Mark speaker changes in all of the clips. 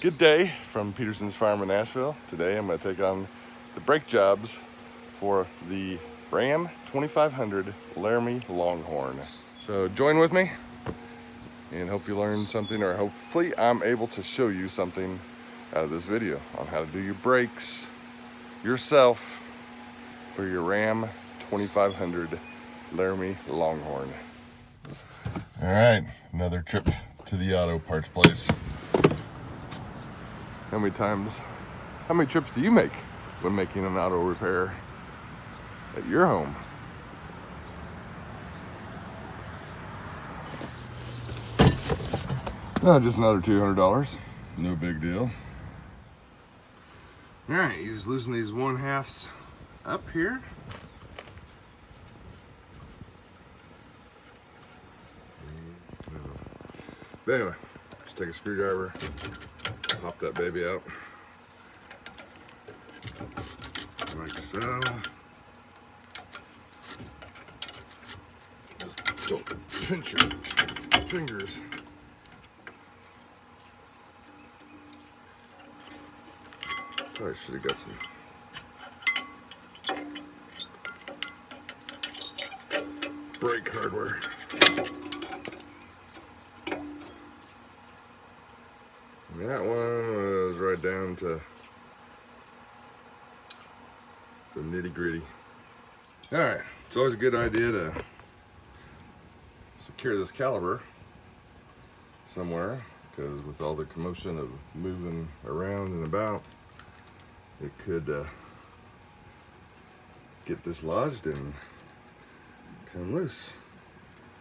Speaker 1: Good day from Peterson's Farm in Nashville. Today I'm going to take on the brake jobs for the Ram 2500 Laramie Longhorn. So join with me and hope you learn something, or hopefully I'm able to show you something out of this video on how to do your brakes yourself for your Ram 2500 Laramie Longhorn. All right, another trip to the auto parts place. How many trips do you make when making an auto repair at your home? Just another $200, no big deal. All right, you just loosen these 1/2s up here. But anyway, just take a screwdriver, pop that baby out, like so. Just don't pinch your fingers. Probably should have got some brake hardware. That one was right down to the nitty-gritty. All right, it's always a good idea to secure this caliper somewhere, because with all the commotion of moving around and about, it could get dislodged and come loose.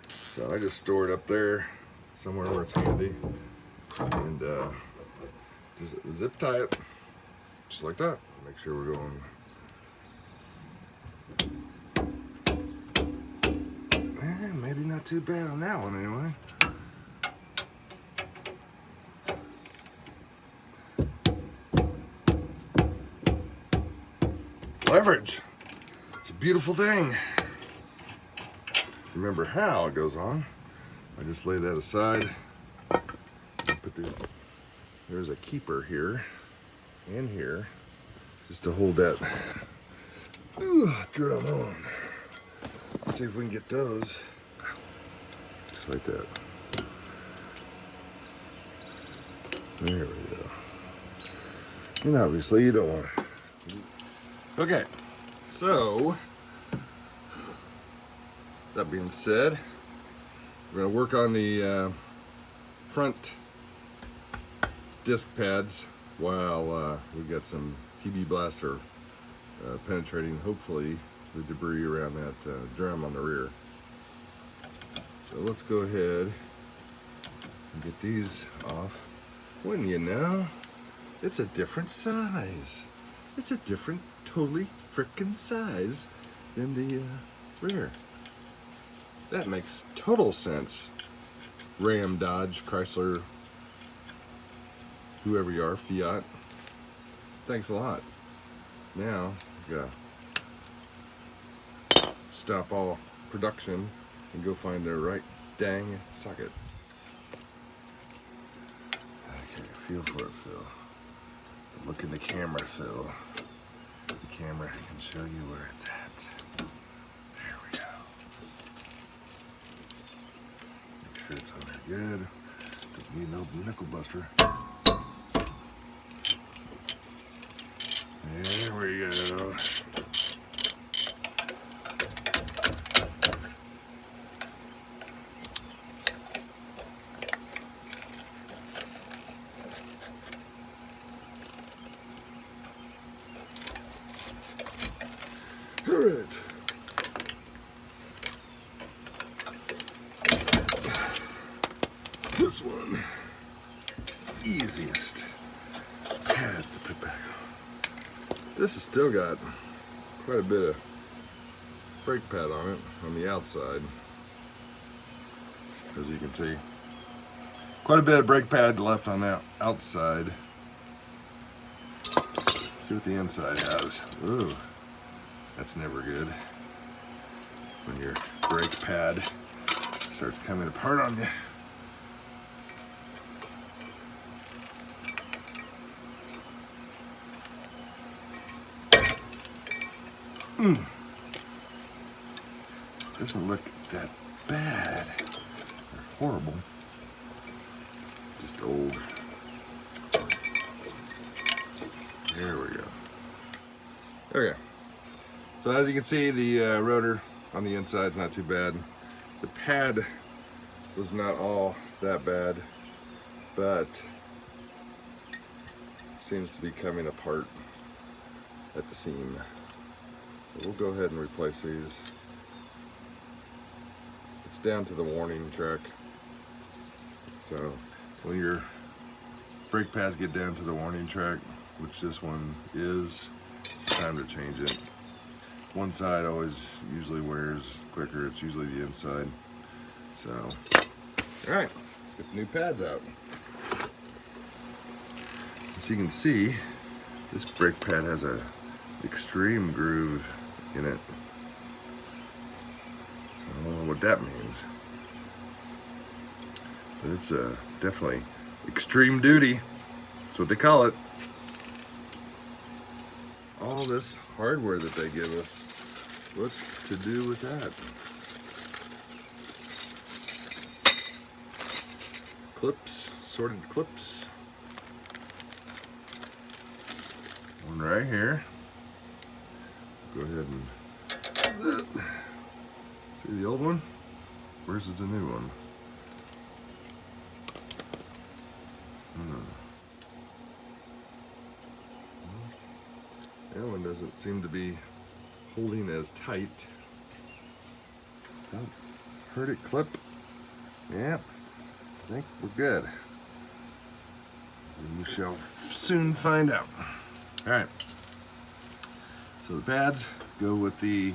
Speaker 1: So I just store it up there somewhere where it's handy, and just zip tie it just like that. Make sure we're going maybe not too bad on that one anyway. Leverage, it's a beautiful thing. Remember how it goes on. I just lay that aside. There's a keeper here and here, just to hold that drum on. Let's see if we can get those, just like that. There we go. And obviously you don't want to. Okay, so that being said, we're going to work on the front disc pads while we got some PB blaster penetrating, hopefully, the debris around that drum on the rear. So let's go ahead and get these off. Wouldn't you know, it's a different size. It's a different, totally frickin' size than the rear. That makes total sense. Ram, Dodge, Chrysler, whoever you are, Fiat, thanks a lot. Now, we gotta stop all production and go find the right dang socket. Okay, feel for it, Phil. Look in the camera, Phil. The camera can show you where it's at. There we go. Make sure it's on there good. Don't need no nickel buster. There we go. All right. This one, easiest pads to put back on. This has still got quite a bit of brake pad on it on the outside, as you can see. Quite a bit of brake pad left on that outside. See what the inside has. Ooh, that's never good. When your brake pad starts coming apart on you. Doesn't look that bad or horrible. Just old. There we go. Okay. So as you can see, the rotor on the inside is not too bad. The pad was not all that bad, but seems to be coming apart at the seam. So we'll go ahead and replace these. It's down to the warning track. So when your brake pads get down to the warning track, which this one is, it's time to change it. One side always usually wears quicker. It's usually the inside. So, all right, let's get the new pads out. As you can see, this brake pad has a extreme groove in it. So I don't know what that means, but it's definitely extreme duty. That's what they call it. All this hardware that they give us, what to do with that? Clips, sorted clips. One right here. Go ahead and see the old one versus the new one. That one doesn't seem to be holding as tight. Oh, heard it clip. Yeah, I think we're good. And we shall soon find out. All right. So the pads go with the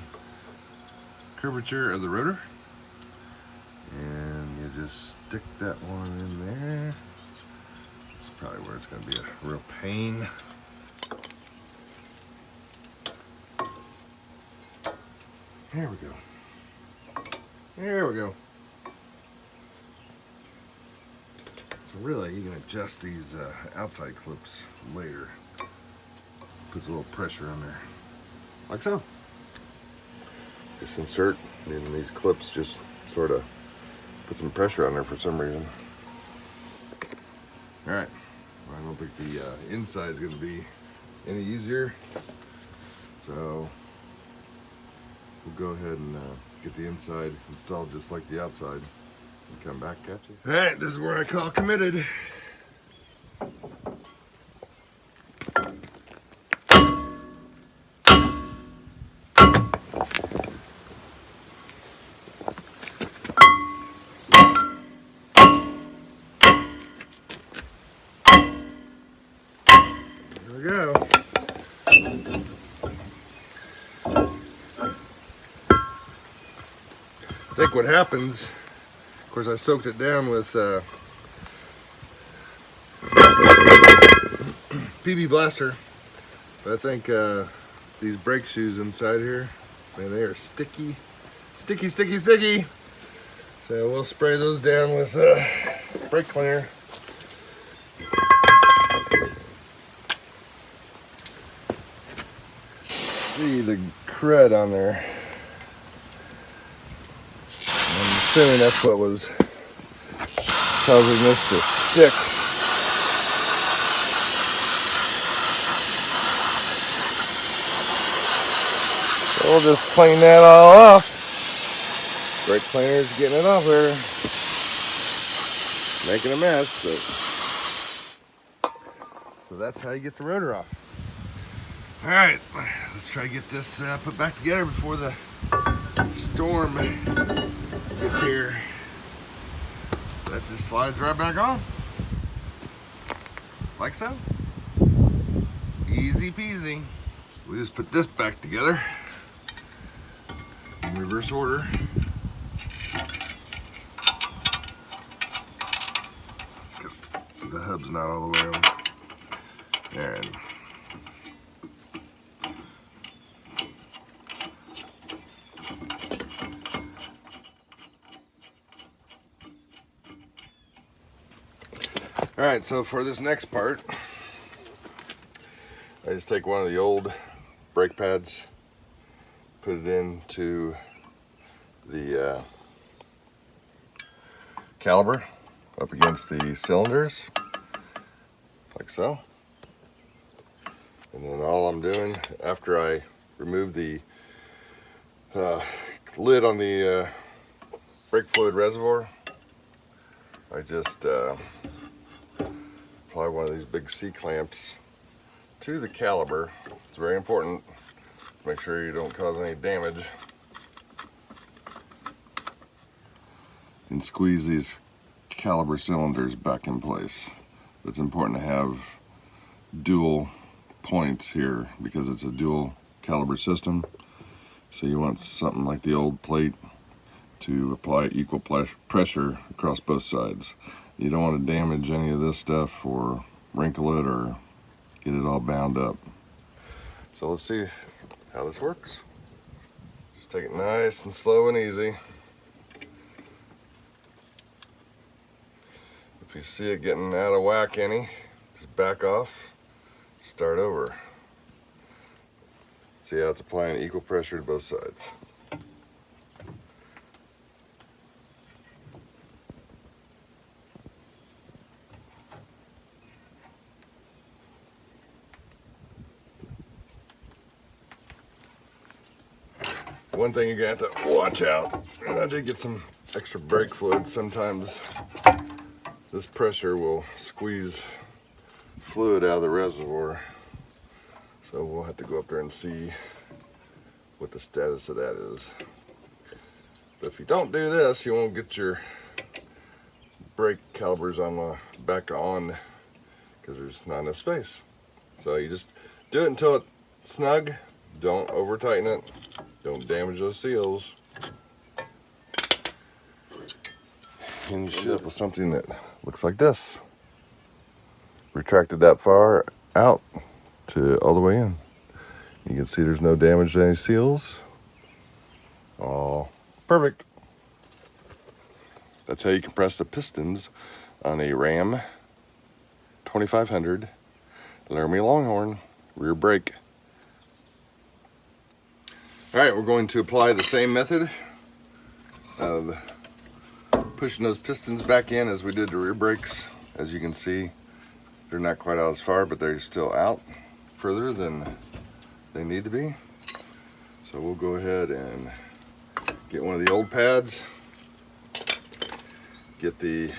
Speaker 1: curvature of the rotor, and you just stick that one in there. This is probably where it's going to be a real pain. There we go. There we go. So really, you can adjust these outside clips later. Puts a little pressure on there, like so. Just insert, and these clips just sort of put some pressure on there for some reason. All right. Well, I don't think the inside is going to be any easier, so we'll go ahead and get the inside installed just like the outside and come back at you. All right, this is where I call committed. There we go. I think what happens, of course I soaked it down with PB Blaster, but I think these brake shoes inside here, man, they are sticky. Sticky, sticky, sticky. So we'll spray those down with brake cleaner. See the crud on there. I'm assuming that's what was causing this to stick. So we'll just clean that all off. Brake cleaner's getting it off there. Making a mess, but so that's how you get the rotor off. All right, let's try to get this put back together before the storm gets here. So that just slides right back on. Like so. Easy peasy. We just put this back together in reverse order. It's because the hub's not all the way on. There. All right, so for this next part, I just take one of the old brake pads, put it into the caliber up against the cylinders, like so. And then all I'm doing after I remove the lid on the brake fluid reservoir, I just apply one of these big C-clamps to the caliber. It's very important to make sure you don't cause any damage. And squeeze these caliber cylinders back in place. It's important to have dual points here because it's a dual caliber system. So you want something like the old plate to apply equal pressure across both sides. You don't want to damage any of this stuff or wrinkle it or get it all bound up. So let's see how this works. Just take it nice and slow and easy. If you see it getting out of whack any, just back off, start over. See how it's applying equal pressure to both sides. One thing you're gonna have to watch out, and I did get some extra brake fluid, sometimes this pressure will squeeze fluid out of the reservoir. So we'll have to go up there and see what the status of that is. But if you don't do this, you won't get your brake calibers on the back on because there's not enough space. So you just do it until it's snug. Don't over tighten it. Don't damage those seals. And you should end up with something that looks like this. Retracted that far out to all the way in. You can see there's no damage to any seals. All perfect. That's how you compress the pistons on a Ram 2500 Laramie Longhorn rear brake. All right, we're going to apply the same method of pushing those pistons back in as we did the rear brakes. As you can see, they're not quite out as far, but they're still out further than they need to be. So we'll go ahead and get one of the old pads, get the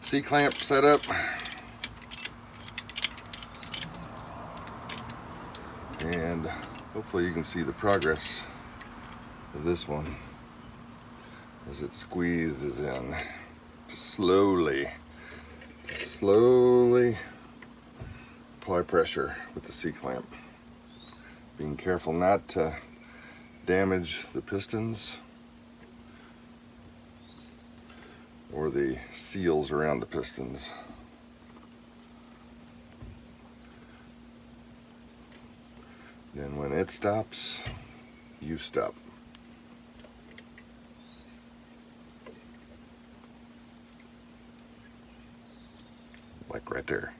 Speaker 1: C-clamp set up, and hopefully you can see the progress of this one as it squeezes in. Just slowly apply pressure with the C-clamp. Being careful not to damage the pistons or the seals around the pistons. Then when it stops, you stop. Like right there.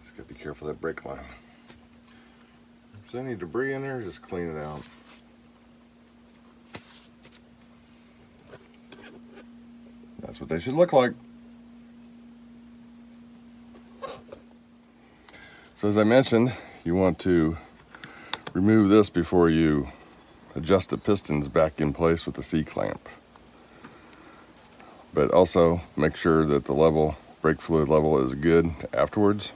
Speaker 1: Just gotta be careful of that brake line. If there's any debris in there, just clean it out. That's what they should look like. So as I mentioned, you want to remove this before you adjust the pistons back in place with the C-clamp. But also make sure that the brake fluid level is good afterwards.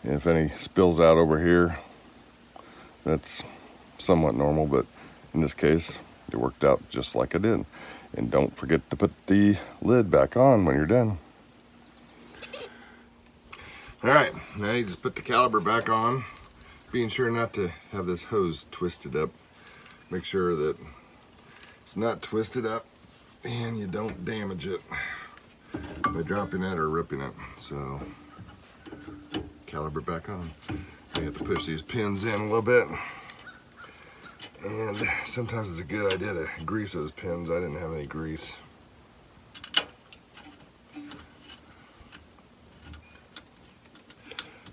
Speaker 1: And if any spills out over here, that's somewhat normal, but in this case, it worked out just like I did. And don't forget to put the lid back on when you're done. All right, now you just put the caliber back on, being sure not to have this hose twisted up. Make sure that it's not twisted up and you don't damage it by dropping it or ripping it. So, caliber back on. You have to push these pins in a little bit And sometimes it's a good idea to grease those pins. I didn't have any grease.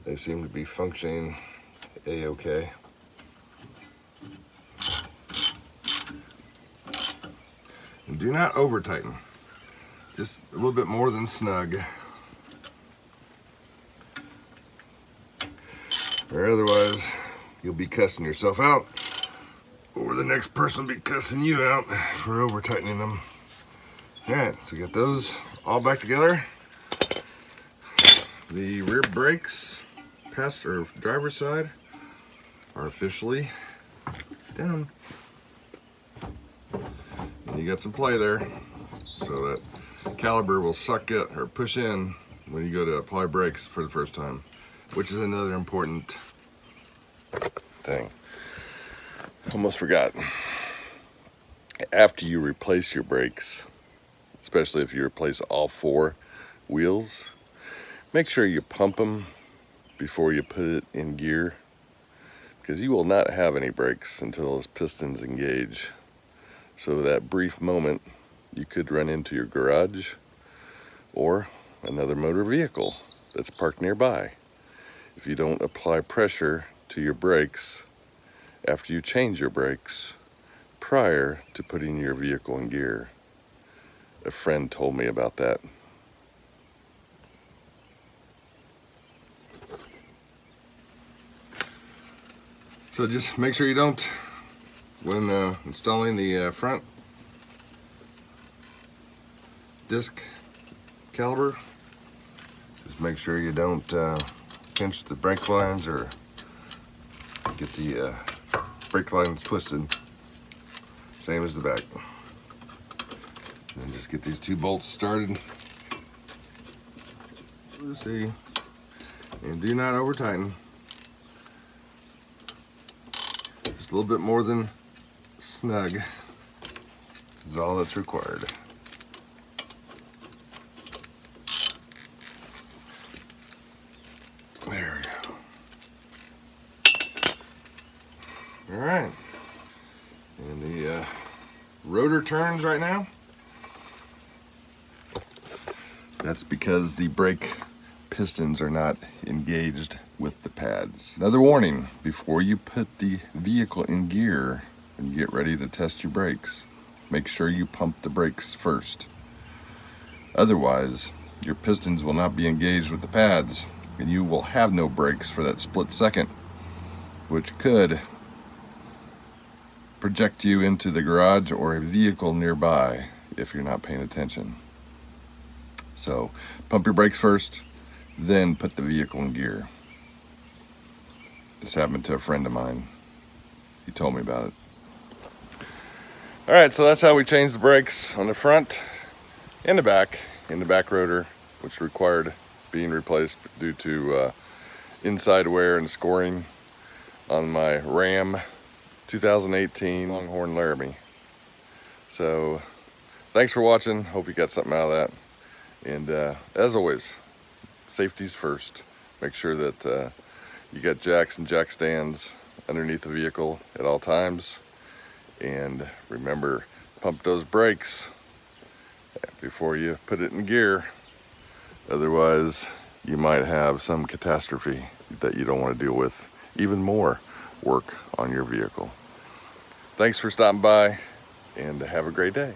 Speaker 1: They seem to be functioning a-okay. And do not over tighten. Just a little bit more than snug. Or otherwise, you'll be cussing yourself out, or the next person will be cussing you out for over tightening them. Alright, so we got those all back together. The rear brakes, passenger driver's side, are officially down. And you got some play there, so that caliper will suck it or push in when you go to apply brakes for the first time, which is another important thing. Almost forgot. After you replace your brakes, especially if you replace all 4 wheels, make sure you pump them before you put it in gear, because you will not have any brakes until those pistons engage. So that brief moment, you could run into your garage or another motor vehicle that's parked nearby if you don't apply pressure to your brakes after you change your brakes prior to putting your vehicle in gear. A friend told me about that. So just make sure you don't, when installing the front disc caliper, just make sure you don't pinch the brake lines or get the brake lines twisted. Same as the back. And just get these 2 bolts started. Let's see. And do not over tighten. Just a little bit more than snug is all that's required. There we go. All right. And the rotor turns right now. That's because the brake pistons are not engaged with the pads. Another warning, before you put the vehicle in gear and you get ready to test your brakes, make sure you pump the brakes first. Otherwise, your pistons will not be engaged with the pads and you will have no brakes for that split second, which could project you into the garage or a vehicle nearby if you're not paying attention. So pump your brakes first, then put the vehicle in gear. This happened to a friend of mine. He told me about it. All right, so that's how we changed the brakes on the front and the back, in the back rotor, which required being replaced due to inside wear and scoring on my Ram 2018 Longhorn Laramie. So thanks for watching. Hope you got something out of that. And as always, safety's first. Make sure that you got jacks and jack stands underneath the vehicle at all times. And remember, pump those brakes before you put it in gear. Otherwise, you might have some catastrophe that you don't want to deal with. Even more work on your vehicle. Thanks for stopping by, and have a great day.